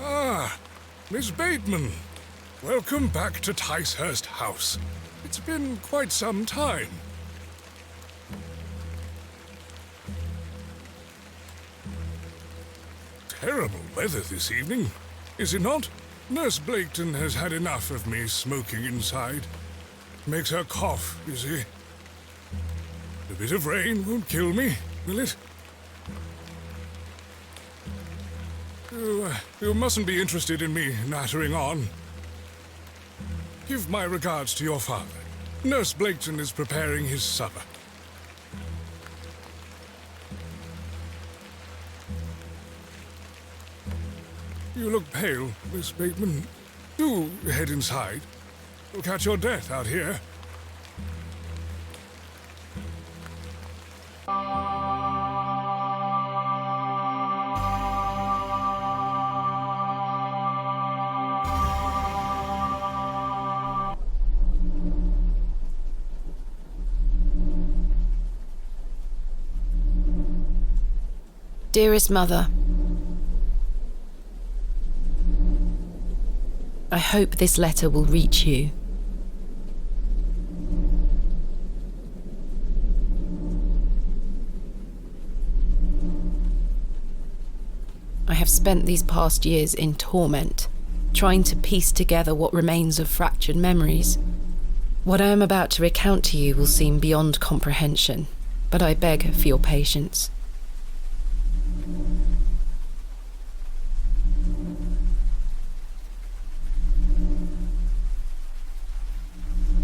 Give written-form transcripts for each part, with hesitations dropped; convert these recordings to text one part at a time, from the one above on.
Ah, Miss Bateman. Welcome back to Ticehurst House. It's been quite some time. Terrible weather this evening, is it not? Nurse Blaketon has had enough of me smoking inside. Makes her cough, you see. A bit of rain won't kill me, will it? You mustn't be interested in me nattering on. Give my regards to your father. Nurse Blaketon is preparing his supper. You look pale, Miss Bateman. Do head inside. You'll catch your death out here. Dearest Mother, I hope this letter will reach you. I have spent these past years in torment, trying to piece together what remains of fractured memories. What I am about to recount to you will seem beyond comprehension, but I beg for your patience.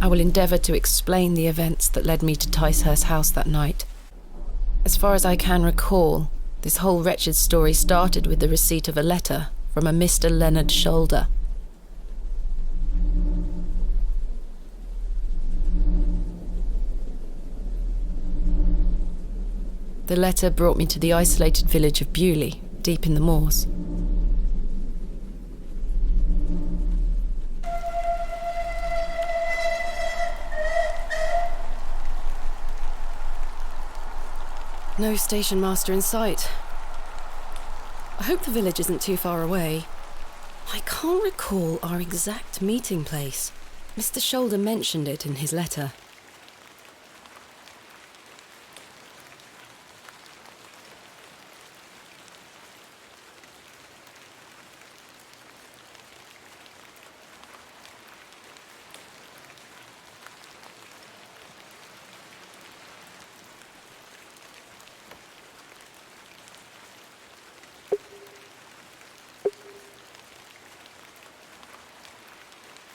I will endeavour to explain the events that led me to Ticehurst House that night. As far as I can recall, this whole wretched story started with the receipt of a letter from a Mr. Leonard Shoulder. The letter brought me to the isolated village of Bewley, deep in the moors. No station master in sight. I hope the village isn't too far away. I can't recall our exact meeting place. Mr. Shoulder mentioned it in his letter.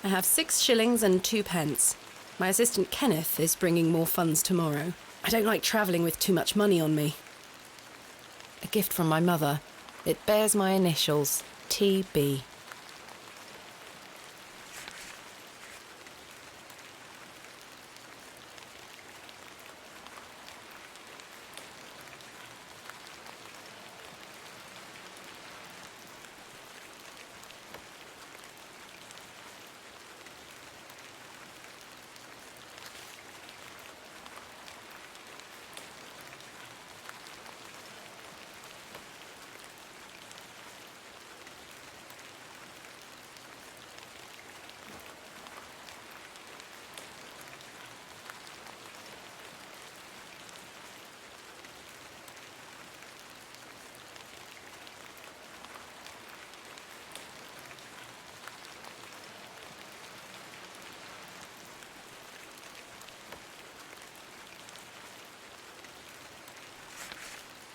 I have 6 shillings and 2 pence. My assistant Kenneth is bringing more funds tomorrow. I don't like travelling with too much money on me. A gift from my mother. It bears my initials, T.B.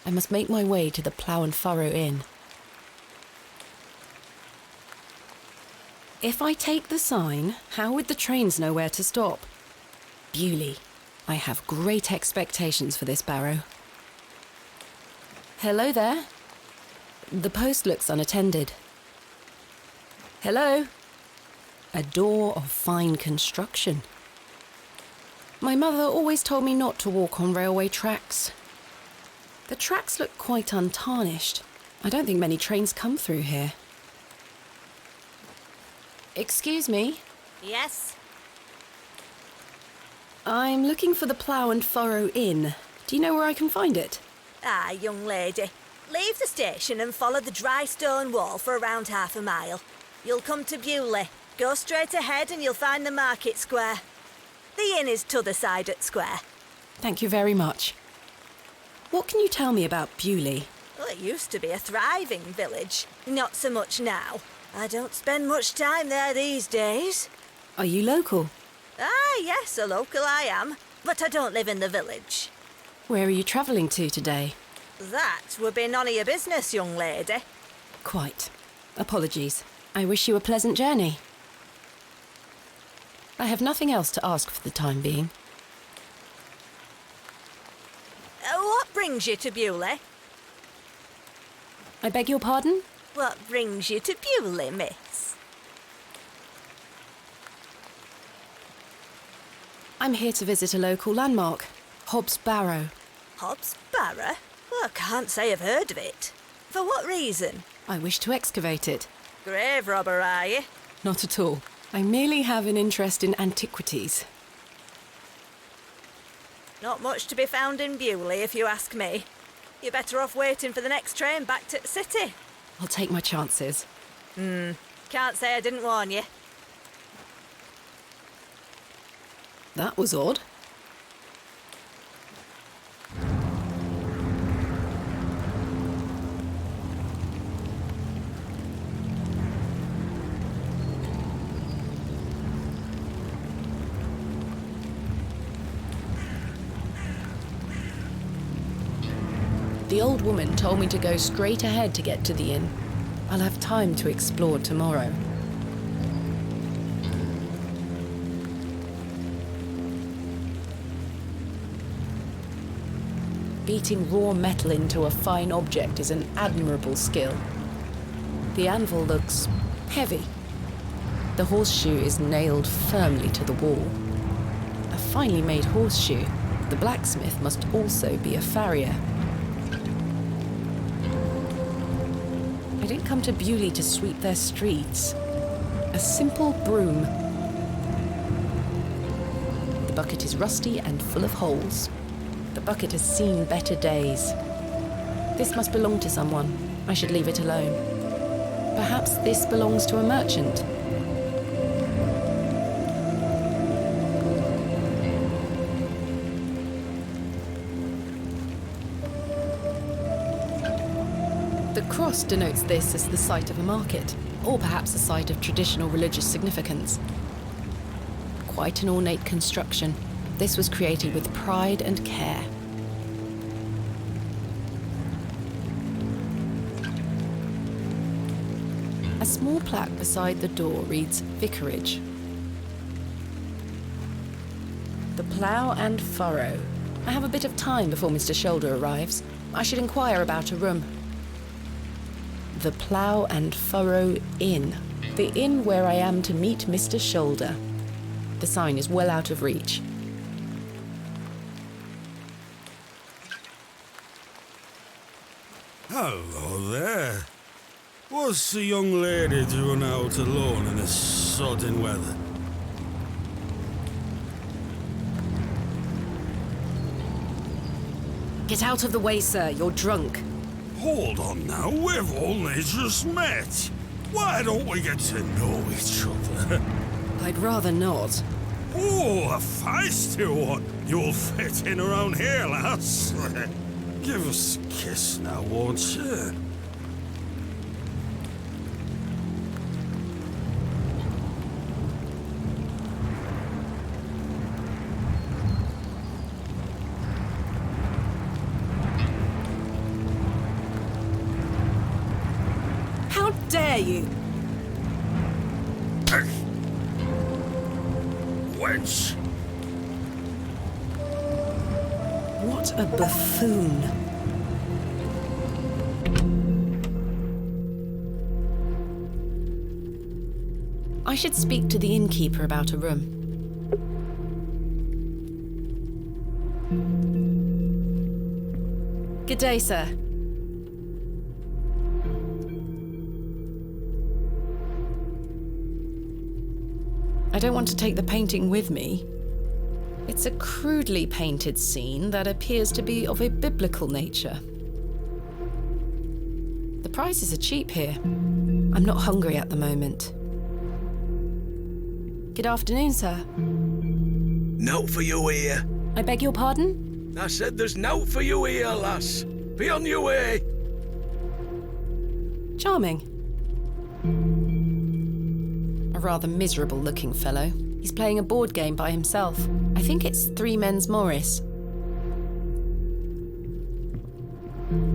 I must make my way to the Plough and Furrow Inn. If I take the sign, how would the trains know where to stop? Bewley. I have great expectations for this Barrow. Hello there. The post looks unattended. Hello. A door of fine construction. My mother always told me not to walk on railway tracks. The tracks look quite untarnished. I don't think many trains come through here. Excuse me? Yes? I'm looking for the Plough and Furrow Inn. Do you know where I can find it? Ah, young lady. Leave the station and follow the dry stone wall for around half a mile. You'll come to Bewley. Go straight ahead and you'll find the market square. The inn is t'other side at square. Thank you very much. What can you tell me about Bewley? Well, it used to be a thriving village. Not so much now. I don't spend much time there these days. Are you local? Ah, yes, a local I am. But I don't live in the village. Where are you travelling to today? That would be none of your business, young lady. Quite. Apologies. I wish you a pleasant journey. I have nothing else to ask for the time being. What brings you to Bewley? I beg your pardon? What brings you to Bewley, miss? I'm here to visit a local landmark, Hobbs Barrow. Hobbs Barrow? Well, I can't say I've heard of it. For what reason? I wish to excavate it. Grave robber, are you? Not at all. I merely have an interest in antiquities. Not much to be found in Bewley, if you ask me. You're better off waiting for the next train back to the city. I'll take my chances. Can't say I didn't warn you. That was odd. The old woman told me to go straight ahead to get to the inn. I'll have time to explore tomorrow. Beating raw metal into a fine object is an admirable skill. The anvil looks heavy. The horseshoe is nailed firmly to the wall. A finely made horseshoe. The blacksmith must also be a farrier. I didn't come to Bewley to sweep their streets. A simple broom. The bucket is rusty and full of holes. The bucket has seen better days. This must belong to someone. I should leave it alone. Perhaps this belongs to a merchant. The cross denotes this as the site of a market, or perhaps a site of traditional religious significance. Quite an ornate construction. This was created with pride and care. A small plaque beside the door reads Vicarage. The Plough and Furrow. I have a bit of time before Mr. Shoulder arrives. I should inquire about a room. The Plough and Furrow Inn. The inn where I am to meet Mr. Shoulder. The sign is well out of reach. Hello there. What's the young lady doing out alone in this sodden weather? Get out of the way, sir. You're drunk. Hold on now, we've only just met. Why don't we get to know each other? I'd rather not. Oh, a feisty one. You'll fit in around here, lass. Give us a kiss now, won't you? How dare you? Wench! What a buffoon. I should speak to the innkeeper about a room. Good day, sir. I don't want to take the painting with me. It's a crudely painted scene that appears to be of a biblical nature. The prices are cheap here. I'm not hungry at the moment. Good afternoon, sir. Nought for you here. I beg your pardon? I said there's nought for you here, lass. Be on your way. Charming. A rather miserable-looking fellow. He's playing a board game by himself. I think it's Three Men's Morris.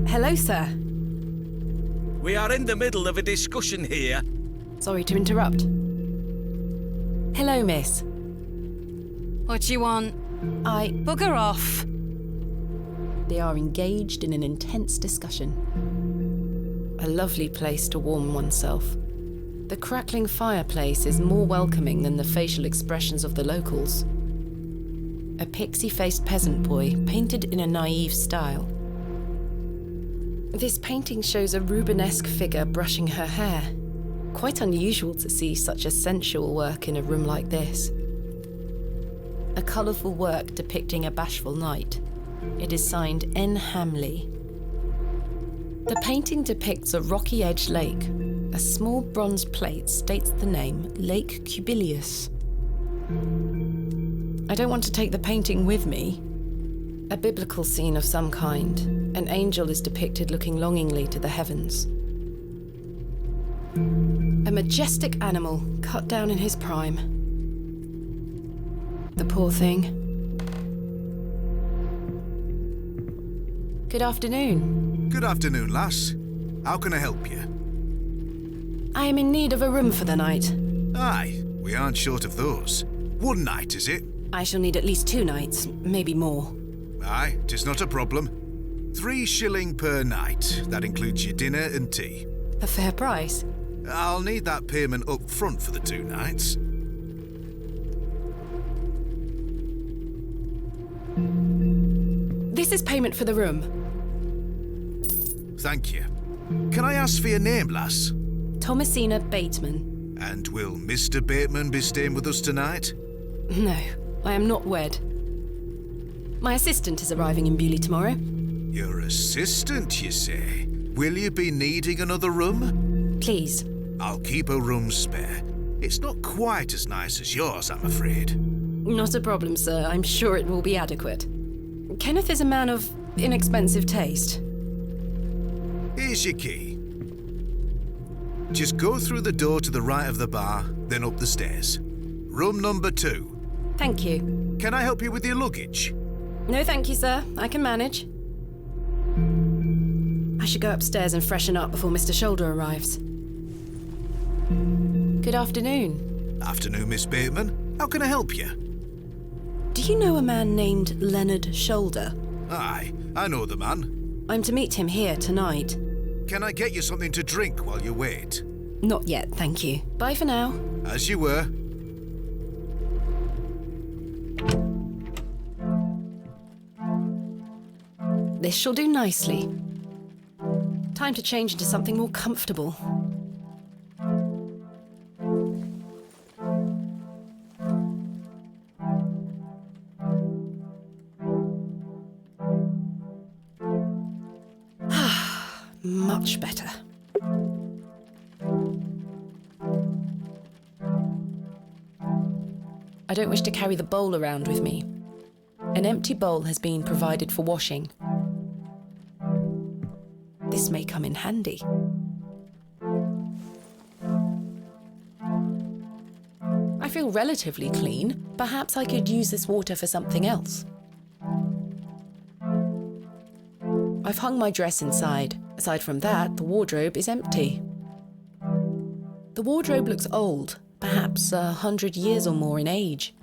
Hello, sir. We are in the middle of a discussion here. Sorry to interrupt. Hello, miss. What do you want? Bugger off. They are engaged in an intense discussion. A lovely place to warm oneself. The crackling fireplace is more welcoming than the facial expressions of the locals. A pixie-faced peasant boy, painted in a naive style. This painting shows a Rubenesque figure brushing her hair. Quite unusual to see such a sensual work in a room like this. A colourful work depicting a bashful knight. It is signed N. Hamley. The painting depicts a rocky-edged lake. A small bronze plate states the name Lake Cubilius. I don't want to take the painting with me. A biblical scene of some kind. An angel is depicted looking longingly to the heavens. A majestic animal cut down in his prime. The poor thing. Good afternoon. Good afternoon, lass. How can I help you? I am in need of a room for the night. Aye, we aren't short of those. One night, is it? I shall need at least 2 nights, maybe more. Aye, 'tis not a problem. 3 shilling per night. That includes your dinner and tea. A fair price. I'll need that payment up front for the 2 nights. This is payment for the room. Thank you. Can I ask for your name, lass? Thomasina Bateman. And will Mr. Bateman be staying with us tonight? No, I am not wed. My assistant is arriving in Bewley tomorrow. Your assistant, you say? Will you be needing another room? Please. I'll keep a room spare. It's not quite as nice as yours, I'm afraid. Not a problem, sir. I'm sure it will be adequate. Kenneth is a man of inexpensive taste. Here's your key. Just go through the door to the right of the bar, then up the stairs. Room number 2. Thank you. Can I help you with your luggage? No, thank you, sir. I can manage. I should go upstairs and freshen up before Mr. Shoulder arrives. Good afternoon. Afternoon, Miss Bateman. How can I help you? Do you know a man named Leonard Shoulder? Aye, I know the man. I'm to meet him here tonight. Can I get you something to drink while you wait? Not yet, thank you. Bye for now. As you were. This shall do nicely. Time to change into something more comfortable. Much better. I don't wish to carry the bowl around with me. An empty bowl has been provided for washing. This may come in handy. I feel relatively clean. Perhaps I could use this water for something else. I've hung my dress inside. Aside from that, the wardrobe is empty. The wardrobe looks old, perhaps 100 years or more in age.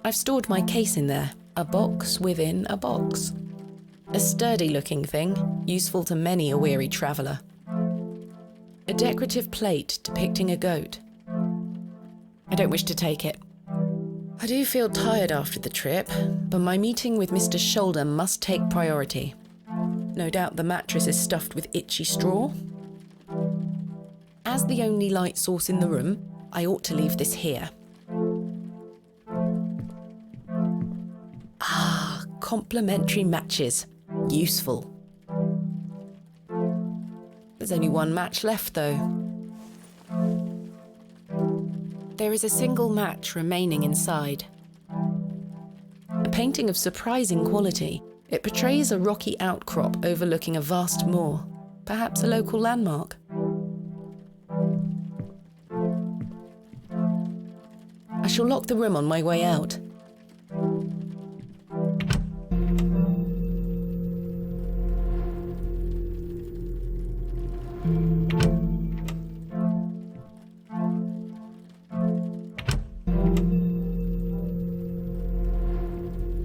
I've stored my case in there, a box within a box. A sturdy-looking thing, useful to many a weary traveller. A decorative plate depicting a goat. I don't wish to take it. I do feel tired after the trip, but my meeting with Mr. Shoulder must take priority. No doubt the mattress is stuffed with itchy straw. As the only light source in the room, I ought to leave this here. Ah, complimentary matches. Useful. There's only one match left, though. There is a single match remaining inside. A painting of surprising quality. It portrays a rocky outcrop overlooking a vast moor, perhaps a local landmark. I shall lock the room on my way out.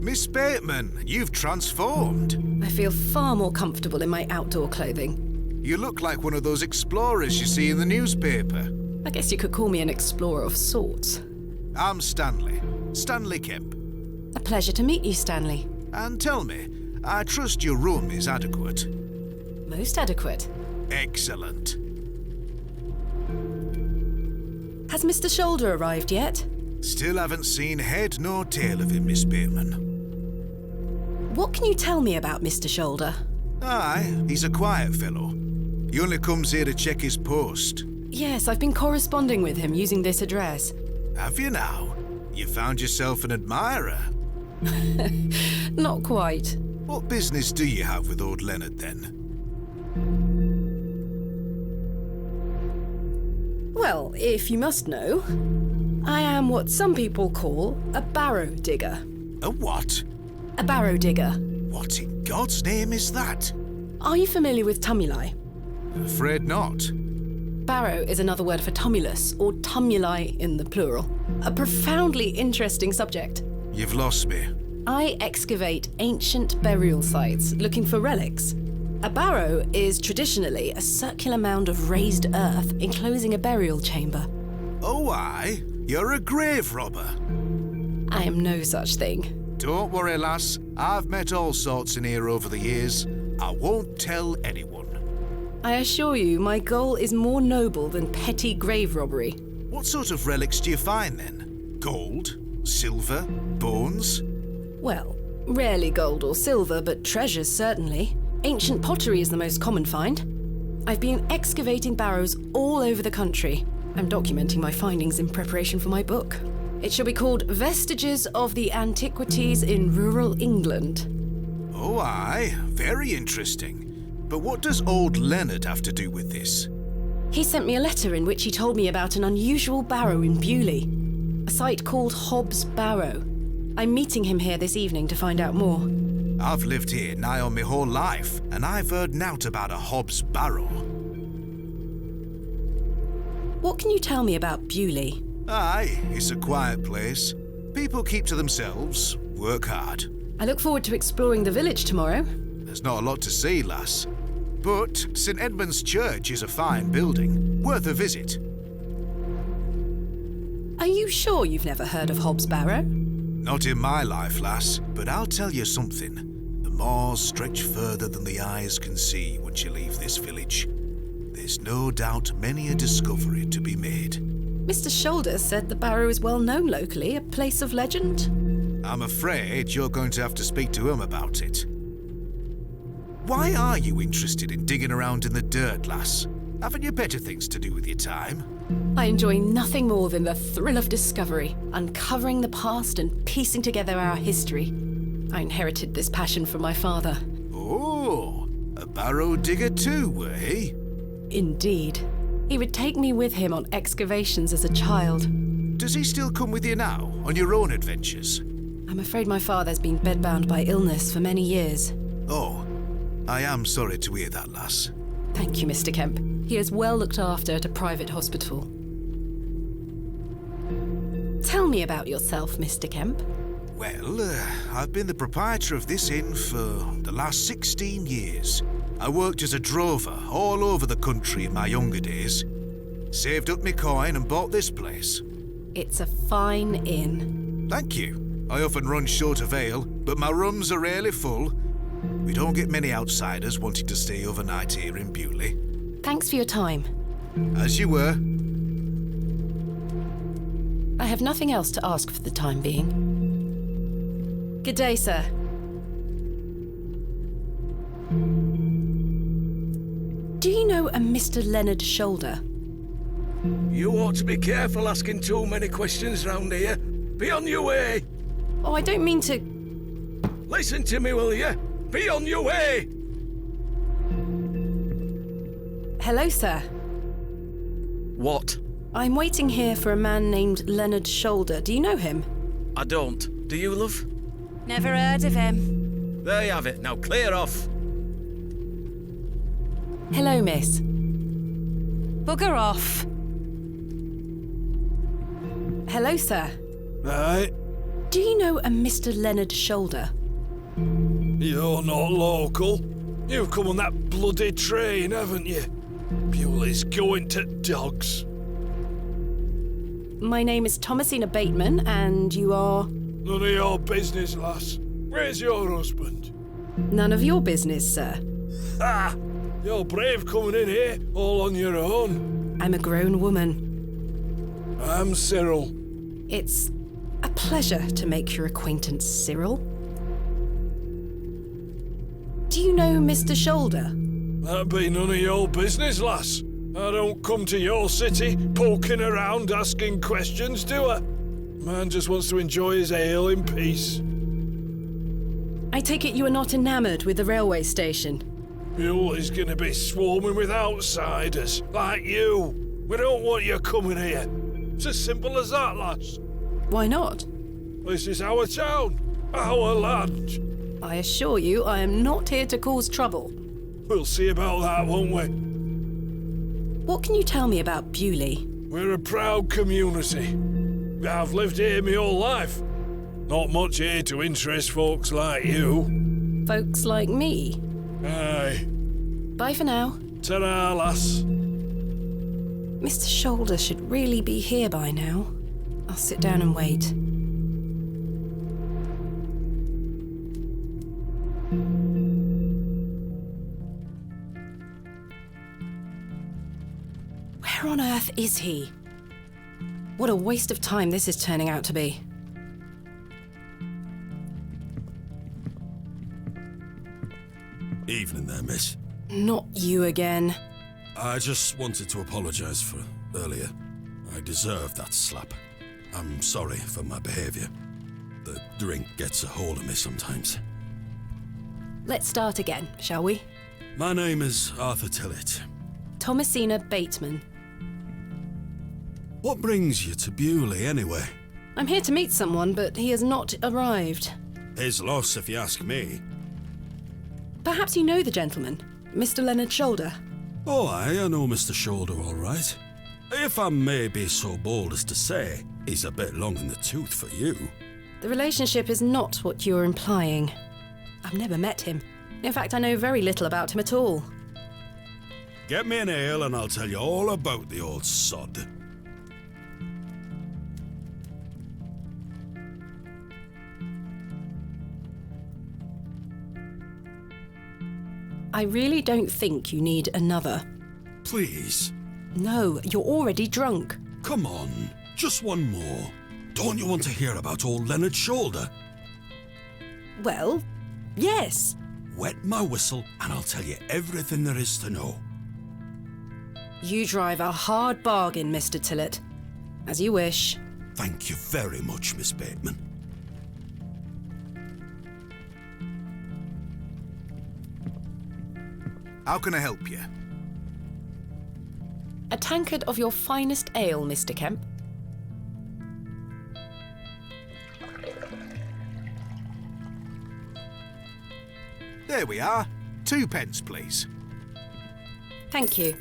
Miss Bateman, you've transformed. I feel far more comfortable in my outdoor clothing. You look like one of those explorers you see in the newspaper. I guess you could call me an explorer of sorts. I'm Stanley. Stanley Kemp. A pleasure to meet you, Stanley. And tell me, I trust your room is adequate. Most adequate. Excellent. Has Mr. Shoulder arrived yet? Still haven't seen head nor tail of him, Miss Bateman. What can you tell me about Mr. Shoulder? Aye, he's a quiet fellow. He only comes here to check his post. Yes, I've been corresponding with him using this address. Have you now? You found yourself an admirer. Not quite. What business do you have with old Leonard, then? Well, if you must know, I am what some people call a barrow digger. A what? A barrow digger. What in God's name is that? Are you familiar with tumuli? Afraid not. Barrow is another word for tumulus, or tumuli in the plural. A profoundly interesting subject. You've lost me. I excavate ancient burial sites looking for relics. A barrow is traditionally a circular mound of raised earth enclosing a burial chamber. Oh, aye? You're a grave robber. I am no such thing. Don't worry, lass. I've met all sorts in here over the years. I won't tell anyone. I assure you, my goal is more noble than petty grave robbery. What sort of relics do you find, then? Gold? Silver? Bones? Well, rarely gold or silver, but treasures certainly. Ancient pottery is the most common find. I've been excavating barrows all over the country. I'm documenting my findings in preparation for my book. It shall be called Vestiges of the Antiquities in Rural England. Oh, aye. Very interesting. But what does old Leonard have to do with this? He sent me a letter in which he told me about an unusual barrow in Bewley, a site called Hobbs Barrow. I'm meeting him here this evening to find out more. I've lived here nigh on my whole life, and I've heard nowt about a Hobbs Barrow. What can you tell me about Bewley? Aye, it's a quiet place. People keep to themselves, work hard. I look forward to exploring the village tomorrow. There's not a lot to see, lass. But St. Edmund's Church is a fine building, worth a visit. Are you sure you've never heard of Hobbs Barrow? Not in my life, lass, but I'll tell you something. The moors stretch further than the eyes can see once you leave this village. There's no doubt many a discovery to be made. Mr. Shoulder said the barrow is well known locally, a place of legend. I'm afraid you're going to have to speak to him about it. Why are you interested in digging around in the dirt, lass? Haven't you better things to do with your time? I enjoy nothing more than the thrill of discovery, uncovering the past and piecing together our history. I inherited this passion from my father. Oh, a barrow digger too, eh? Indeed. He would take me with him on excavations as a child. Does he still come with you now, on your own adventures? I'm afraid my father's been bedbound by illness for many years. Oh, I am sorry to hear that, lass. Thank you, Mr. Kemp. He is well looked after at a private hospital. Tell me about yourself, Mr. Kemp. Well, I've been the proprietor of this inn for the last 16 years. I worked as a drover all over the country in my younger days. Saved up my coin and bought this place. It's a fine inn. Thank you. I often run short of ale, but my rooms are rarely full. We don't get many outsiders wanting to stay overnight here in Bewley. Thanks for your time. As you were. I have nothing else to ask for the time being. Good day, sir. Do you know a Mr. Leonard Shoulder? You ought to be careful asking too many questions round here. Be on your way. Oh, I don't mean to... Listen to me, will you? Be on your way. Hello, sir. What? I'm waiting here for a man named Leonard Shoulder. Do you know him? I don't. Do you, love? Never heard of him. There you have it. Now clear off. Hello, miss. Bugger off. Hello, sir. Right, Do you know a Mr. Leonard Shoulder? you're not local. You've come on that bloody train, haven't you? Bewley's going to dogs. My name is Thomasina Bateman, and you are... None of your business, lass. Where's your husband? None of your business, sir. Ha! You're brave coming in here, all on your own. I'm a grown woman. I'm Cyril. It's a pleasure to make your acquaintance, Cyril. Do you know Mr. Shoulder? That'd be none of your business, lass. I don't come to your city poking around asking questions, do I? Man just wants to enjoy his ale in peace. I take it you are not enamoured with the railway station. Bewley's gonna be swarming with outsiders, like you. We don't want you coming here. It's as simple as that, lass. Why not? This is our town, our land. I assure you, I am not here to cause trouble. We'll see about that, won't we? What can you tell me about Bewley? We're a proud community. I've lived here my whole life. Not much here to interest folks like you. Folks like me. Aye. Bye for now. Ta-ra, lass. Mr. Shoulder should really be here by now. I'll sit down and wait. Where on earth is he? What a waste of time this is turning out to be. Evening there, miss. Not you again. I just wanted to apologise for earlier. I deserved that slap. I'm sorry for my behaviour. The drink gets a hold of me sometimes. Let's start again, shall we? My name is Arthur Tillett. Thomasina Bateman. What brings you to Bewley, anyway? I'm here to meet someone, but he has not arrived. His loss, if you ask me. Perhaps you know the gentleman, Mr. Leonard Shoulder. Oh, I know Mr. Shoulder all right. If I may be so bold as to say, he's a bit long in the tooth for you. The relationship is not what you're implying. I've never met him. In fact, I know very little about him at all. Get me an ale and I'll tell you all about the old sod. I really don't think you need another. Please. No, you're already drunk. Come on, just one more. Don't you want to hear about old Leonard Shoulder? Well, yes. Wet my whistle and I'll tell you everything there is to know. You drive a hard bargain, Mr. Tillett. As you wish. Thank you very much, Miss Bateman. How can I help you? A tankard of your finest ale, Mr. Kemp. There we are. 2 pence, please. Thank you.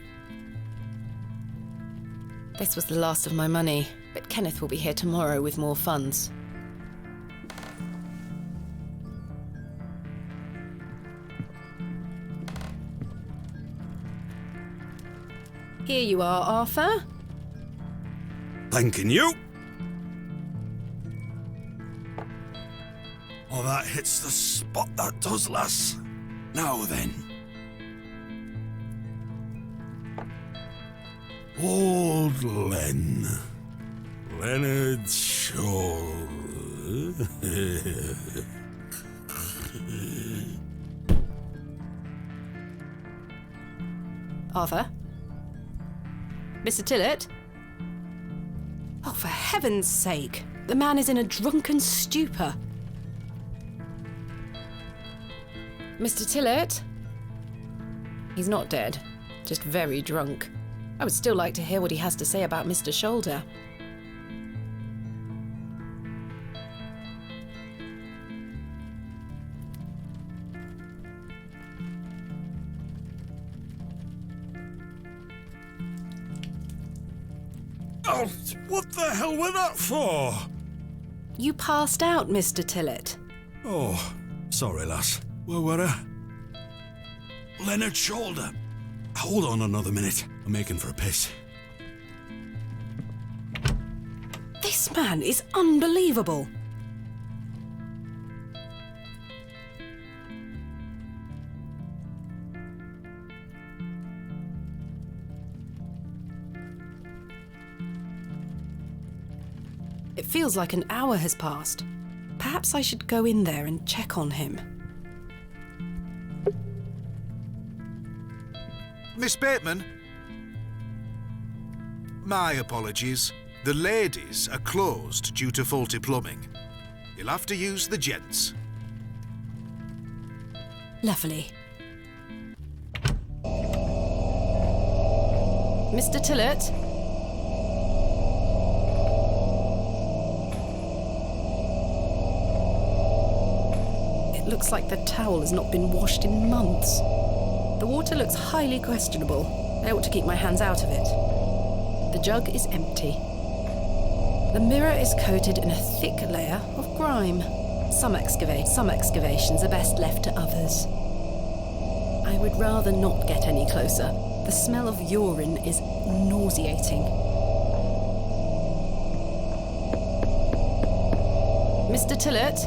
This was the last of my money, but Kenneth will be here tomorrow with more funds. Here you are, Arthur. Thanking you. Oh, that hits the spot, that does, lass. Now then. Old Len. Leonard Shoulder. Arthur? Mr. Tillett? Oh, for heaven's sake! The man is in a drunken stupor. Mr. Tillett? He's not dead, just very drunk. I would still like to hear what he has to say about Mr. Shoulder. Oh, what the hell were that for? You passed out, Mr. Tillett. Oh, sorry, lass. Where were I? Leonard Shoulder. Hold on another minute. I'm making for a piss. This man is unbelievable. It feels like an hour has passed. Perhaps I should go in there and check on him. Miss Bateman? My apologies. The ladies are closed due to faulty plumbing. You'll have to use the gents. Lovely. Mr. Tillett? It looks like the towel has not been washed in months. The water looks highly questionable. I ought to keep my hands out of it. The jug is empty. The mirror is coated in a thick layer of grime. Some excavations are best left to others. I would rather not get any closer. The smell of urine is nauseating. Mr. Tillett?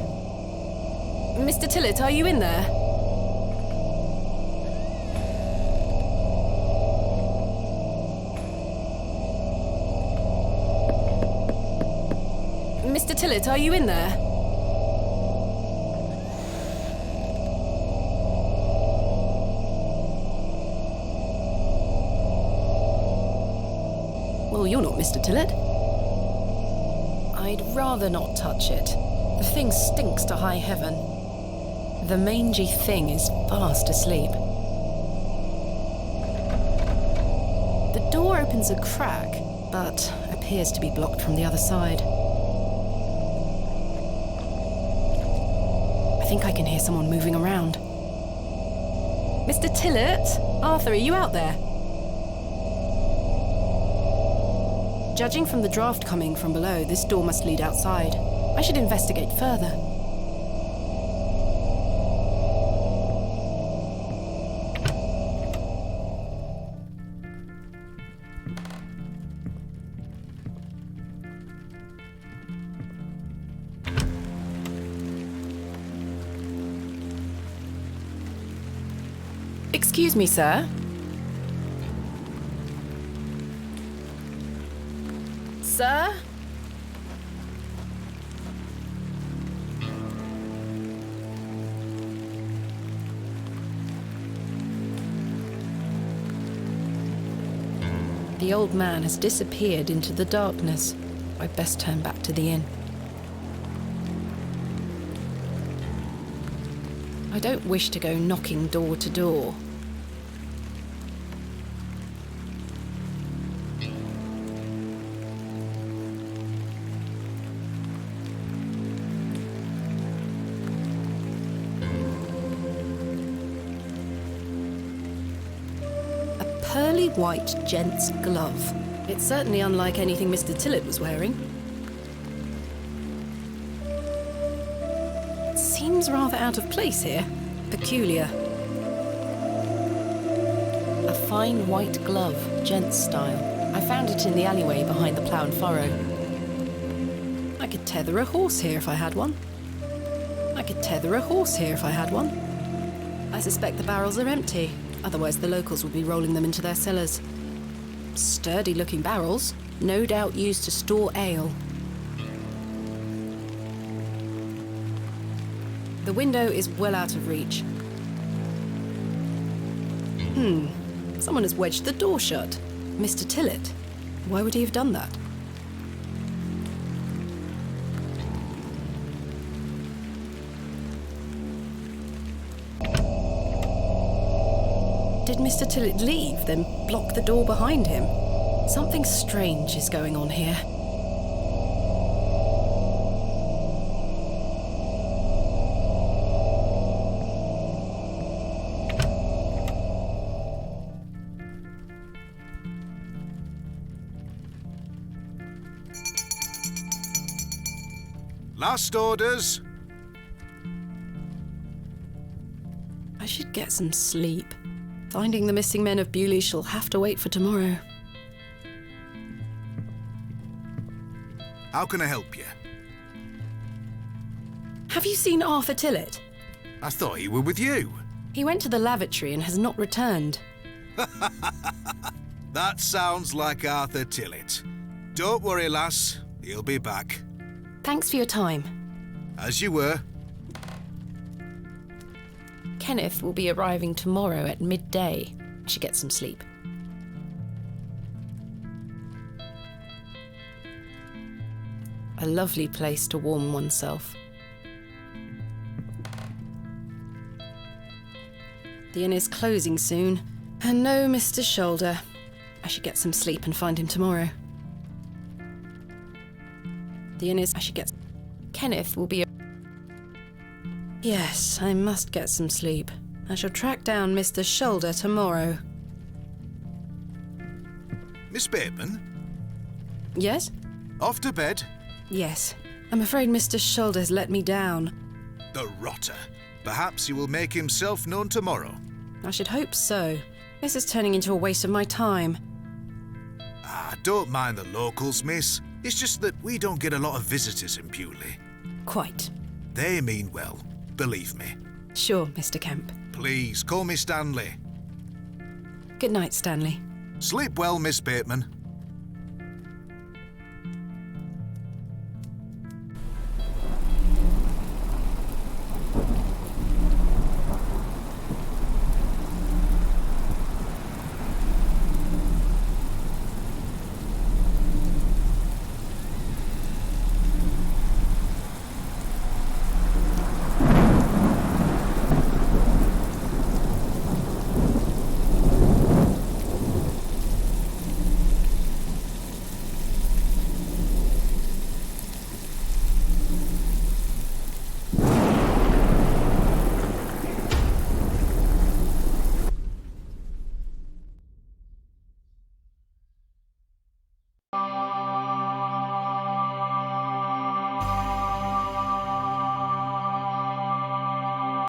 Mr. Tillett, are you in there? Mr. Tillett, are you in there? Well, you're not Mr. Tillett. I'd rather not touch it. The thing stinks to high heaven. The mangy thing is fast asleep. The door opens a crack, but appears to be blocked from the other side. I think I can hear someone moving around. Mr. Tillett? Arthur, are you out there? Judging from the draft coming from below, this door must lead outside. I should investigate further. Excuse me, sir. Sir? The old man has disappeared into the darkness. I'd best turn back to the inn. I don't wish to go knocking door to door. Pearly white gent's glove. It's certainly unlike anything Mr. Tillett was wearing. It seems rather out of place here. Peculiar. A fine white glove, gent's style. I found it in the alleyway behind the ploughed furrow. I could tether a horse here if I had one. I suspect the barrels are empty. Otherwise, the locals would be rolling them into their cellars. Sturdy-looking barrels, no doubt used to store ale. The window is well out of reach. Someone has wedged the door shut. Mr. Tillett. Why would he have done that? Did Mr. Tillett leave, then block the door behind him? Something strange is going on here. Last orders. I should get some sleep. Finding the missing men of Bewley shall have to wait for tomorrow. How can I help you? Have you seen Arthur Tillett? I thought he were with you. He went to the lavatory and has not returned. That sounds like Arthur Tillett. Don't worry, lass. He'll be back. Thanks for your time. As you were. Kenneth will be arriving tomorrow at midday. I should get some sleep. A lovely place to warm oneself. The inn is closing soon, and no Mr. Shoulder. I should get some sleep and find him tomorrow. The inn is... I should get... Kenneth will be... Yes, I must get some sleep. I shall track down Mr. Shoulder tomorrow. Miss Bateman? Yes? Off to bed? Yes. I'm afraid Mr. Shoulder has let me down. The rotter. Perhaps he will make himself known tomorrow. I should hope so. This is turning into a waste of my time. Don't mind the locals, miss. It's just that we don't get a lot of visitors in Bewley. Quite. They mean well, believe me. Sure, Mr. Kemp. Please, call me Stanley. Good night, Stanley. Sleep well, Miss Bateman.